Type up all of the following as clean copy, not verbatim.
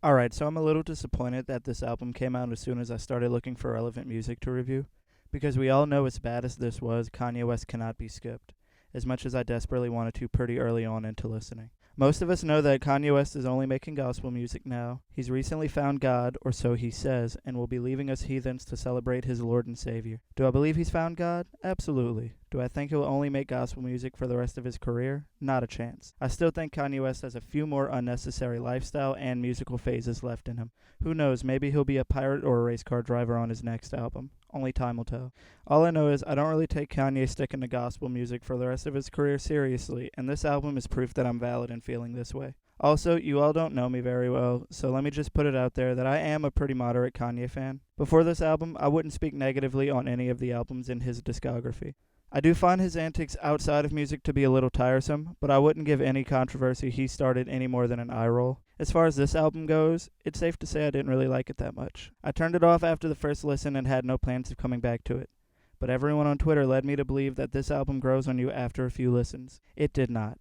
Alright, so I'm a little disappointed that this album came out as soon as I started looking for relevant music to review, because we all know as bad as this was, Kanye West cannot be skipped, as much as I desperately wanted to pretty early on into listening. Most of us know that Kanye West is only making gospel music now. He's recently found God, or so he says, and will be leaving us heathens to celebrate his Lord and Savior. Do I believe he's found God? Absolutely. Do I think he'll only make gospel music for the rest of his career? Not a chance. I still think Kanye West has a few more unnecessary lifestyle and musical phases left in him. Who knows, maybe he'll be a pirate or a race car driver on his next album. Only time will tell. All I know is I don't really take Kanye sticking to gospel music for the rest of his career seriously, and this album is proof that I'm valid in feeling this way. Also, you all don't know me very well, so let me just put it out there that I am a pretty moderate Kanye fan. Before this album, I wouldn't speak negatively on any of the albums in his discography. I do find his antics outside of music to be a little tiresome, but I wouldn't give any controversy he started any more than an eye roll. As far as this album goes, it's safe to say I didn't really like it that much. I turned it off after the first listen and had no plans of coming back to it. But everyone on Twitter led me to believe that this album grows on you after a few listens. It did not.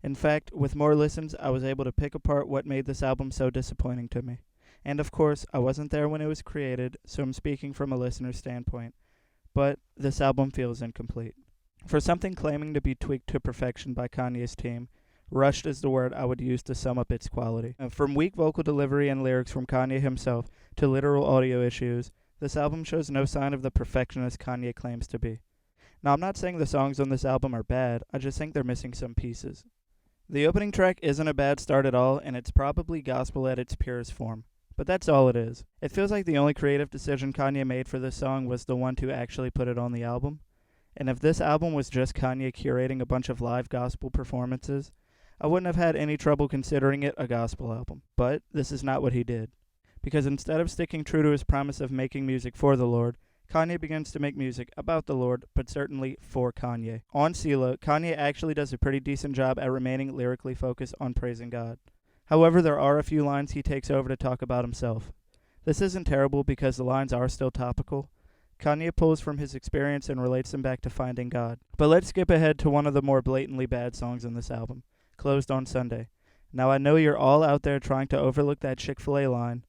In fact, with more listens, I was able to pick apart what made this album so disappointing to me. And of course, I wasn't there when it was created, so I'm speaking from a listener's standpoint. But this album feels incomplete. For something claiming to be tweaked to perfection by Kanye's team, rushed is the word I would use to sum up its quality. From weak vocal delivery and lyrics from Kanye himself to literal audio issues, this album shows no sign of the perfectionist Kanye claims to be. Now, I'm not saying the songs on this album are bad, I just think they're missing some pieces. The opening track isn't a bad start at all, and it's probably gospel at its purest form. But that's all it is. It feels like the only creative decision Kanye made for this song was the one to actually put it on the album. And if this album was just Kanye curating a bunch of live gospel performances, I wouldn't have had any trouble considering it a gospel album. But this is not what he did. Because instead of sticking true to his promise of making music for the Lord, Kanye begins to make music about the Lord, but certainly for Kanye. On CeeLo, Kanye actually does a pretty decent job at remaining lyrically focused on praising God. However, there are a few lines he takes over to talk about himself. This isn't terrible because the lines are still topical. Kanye pulls from his experience and relates them back to finding God. But let's skip ahead to one of the more blatantly bad songs in this album, Closed on Sunday. Now I know you're all out there trying to overlook that Chick-fil-A line,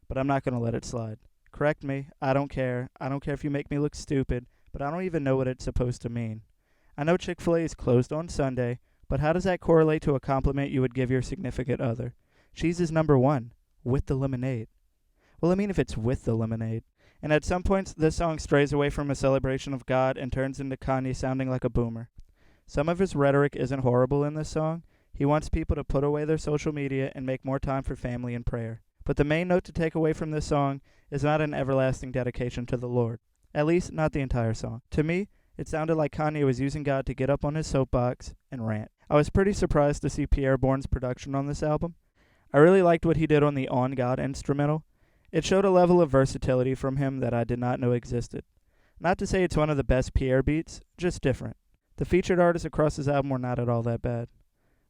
but I'm not going to let it slide. Correct me, I don't care. I don't care if you make me look stupid, but I don't even know what it's supposed to mean. I know Chick-fil-A is closed on Sunday, but how does that correlate to a compliment you would give your significant other? Cheese is number one, with the lemonade. Well, I mean if it's with the lemonade. And at some points, this song strays away from a celebration of God and turns into Kanye sounding like a boomer. Some of his rhetoric isn't horrible in this song. He wants people to put away their social media and make more time for family and prayer. But the main note to take away from this song is not an everlasting dedication to the Lord. At least, not the entire song. To me, it sounded like Kanye was using God to get up on his soapbox and rant. I was pretty surprised to see Pierre Bourne's production on this album. I really liked what he did on the On God instrumental. It showed a level of versatility from him that I did not know existed. Not to say it's one of the best Pierre beats, just different. The featured artists across his album were not at all that bad,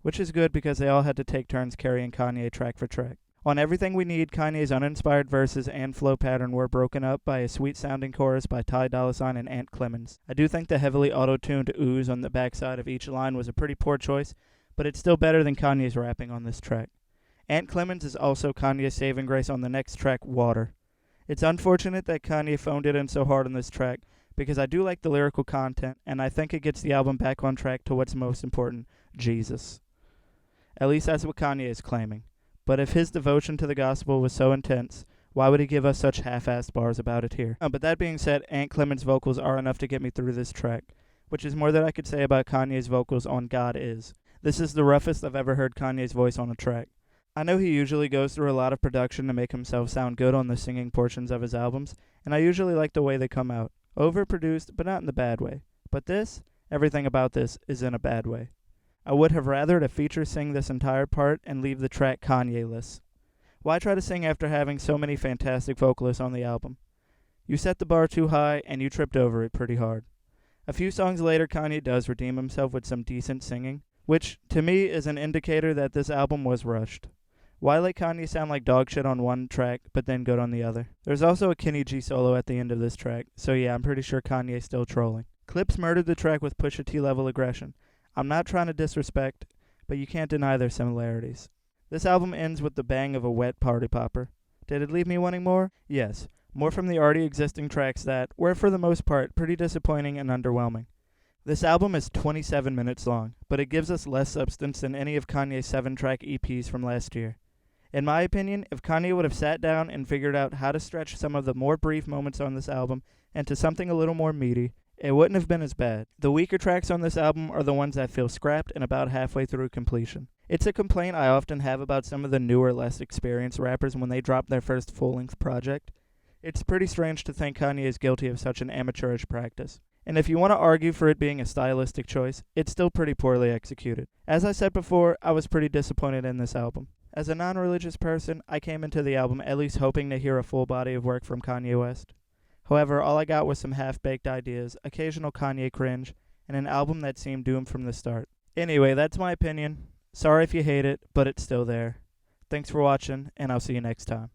which is good because they all had to take turns carrying Kanye track for track. On Everything We Need, Kanye's uninspired verses and flow pattern were broken up by a sweet-sounding chorus by Ty Dolla $ign and Ant Clemens. I do think the heavily auto-tuned ooze on the backside of each line was a pretty poor choice, but it's still better than Kanye's rapping on this track. Ant Clemens is also Kanye's saving grace on the next track, Water. It's unfortunate that Kanye phoned it in so hard on this track, because I do like the lyrical content, and I think it gets the album back on track to what's most important, Jesus. At least that's what Kanye is claiming. But if his devotion to the gospel was so intense, why would he give us such half-assed bars about it here? But that being said, Ant Clemens' vocals are enough to get me through this track, which is more than I could say about Kanye's vocals on God Is. This is the roughest I've ever heard Kanye's voice on a track. I know he usually goes through a lot of production to make himself sound good on the singing portions of his albums, and I usually like the way they come out. Overproduced, but not in the bad way. But this, everything about this, is in a bad way. I would have rathered a feature sing this entire part and leave the track Kanye-less. Why try to sing after having so many fantastic vocalists on the album? You set the bar too high, and you tripped over it pretty hard. A few songs later, Kanye does redeem himself with some decent singing, which, to me, is an indicator that this album was rushed. Why let Kanye sound like dog shit on one track, but then good on the other? There's also a Kenny G solo at the end of this track, so yeah, I'm pretty sure Kanye's still trolling. Clips murdered the track with Pusha T level aggression. I'm not trying to disrespect, but you can't deny their similarities. This album ends with the bang of a wet party popper. Did it leave me wanting more? Yes, more from the already existing tracks that were, for the most part, pretty disappointing and underwhelming. This album is 27 minutes long, but it gives us less substance than any of Kanye's 7-track EPs from last year. In my opinion, if Kanye would have sat down and figured out how to stretch some of the more brief moments on this album into something a little more meaty, it wouldn't have been as bad. The weaker tracks on this album are the ones that feel scrapped and about halfway through completion. It's a complaint I often have about some of the newer, less experienced rappers when they drop their first full-length project. It's pretty strange to think Kanye is guilty of such an amateurish practice. And if you want to argue for it being a stylistic choice, it's still pretty poorly executed. As I said before, I was pretty disappointed in this album. As a non-religious person, I came into the album at least hoping to hear a full body of work from Kanye West. However, all I got was some half-baked ideas, occasional Kanye cringe, and an album that seemed doomed from the start. Anyway, that's my opinion. Sorry if you hate it, but it's still there. Thanks for watching, and I'll see you next time.